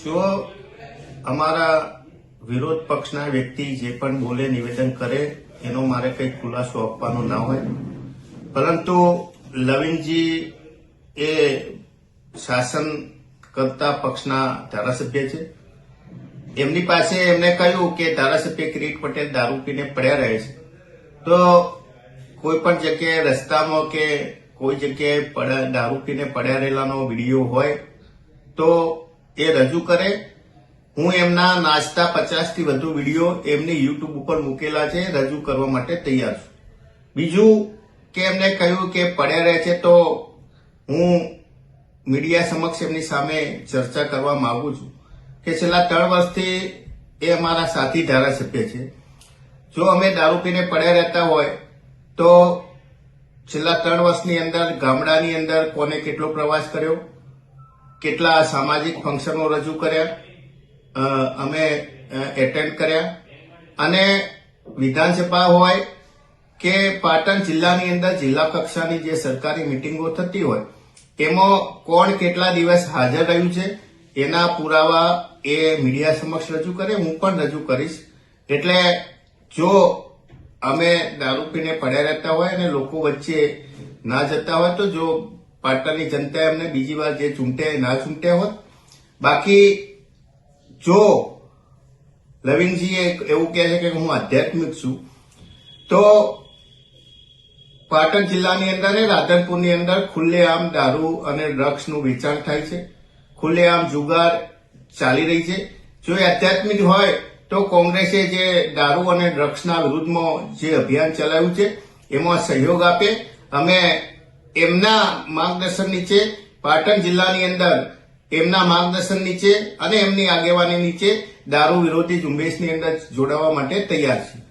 જો અમારા વિરોધ પક્ષના વ્યક્તિ જે પણ બોલે નિવેદન કરે એનો મારે કંઈ ખુલાસો આપવાનો ના હોય, પરંતુ લવિંગજી એ શાસન કરતા પક્ષના ધારાસભ્ય છે. એમની પાસે એમને કહ્યું કે ધારાસભ્ય કિરીટ પટેલ દારૂ પીને પડ્યા રહે છે, તો કોઈ પણ જગ્યાએ રસ્તામાં કે કોઈ જગ્યાએ દારૂ પીને પડ્યા રહેલાનો વિડીયો હોય તો એ રજૂ કરે. હું એમના નાચતા 50 થી વધુ વિડીયો એમની યુટ્યુબ ઉપર મૂકેલા છે, રજૂ કરવા માટે તૈયાર છું. બીજું કે એમને કહ્યું કે પડ્યા રહે છે, તો હું મીડિયા સમક્ષ એમની સામે ચર્ચા કરવા માંગુ છું કે છેલ્લા 3 વર્ષથી એ અમારા સાથી ધારાસભ્ય છે. જો અમે દારૂ પીને પડ્યા રહેતા હોય તો છેલ્લા 3 વર્ષની અંદર ગામડાની અંદર કોને કેટલો પ્રવાસ કર્યો, કેટલા સામાજિક ફંક્શનો રજૂ કર્યા, અમે એટેન્ડ કર્યા, અને વિધાનસભા હોય કે પાટણ જિલ્લાની અંદર જિલ્લા કક્ષાની જે સરકારી મિટિંગો થતી હોય એમાં કોણ કેટલા દિવસ હાજર રહ્યું છે એના પુરાવા એ મીડિયા સમક્ષ રજૂ કરે. હું પણ રજૂ કરીશ. એટલે જો અમે દારૂ પીને પડ્યા રહેતા હોય અને લોકો વચ્ચે ના જતા હોય તો જો પાટણની જનતા એમને બીજી વાર જે ચૂંટે ના ચૂંટે હોત. બાકી જો લવિંગજી એવું કહે છે કે હું આધ્યાત્મિક છું, તો પાટણ જિલ્લાની અંદર રાધનપુરની અંદર ખુલ્લેઆમ દારૂ અને ડ્રગ્સનું વેચાણ થાય છે, ખુલ્લેઆમ જુગાર ચાલી રહી છે. જો એ આધ્યાત્મિક હોય તો કોંગ્રેસે જે દારૂ અને ડ્રગ્સના વિરુદ્ધમાં જે અભિયાન ચલાવ્યું છે એમાં સહયોગ આપે. અમે એમના માર્ગદર્શન નીચે પાટણ જિલ્લાની અંદર એમના માર્ગદર્શન નીચે અને એમની આગેવાની નીચે દારૂ વિરોધી ઝુંબેશની અંદર જોડાવા માટે તૈયાર છીએ.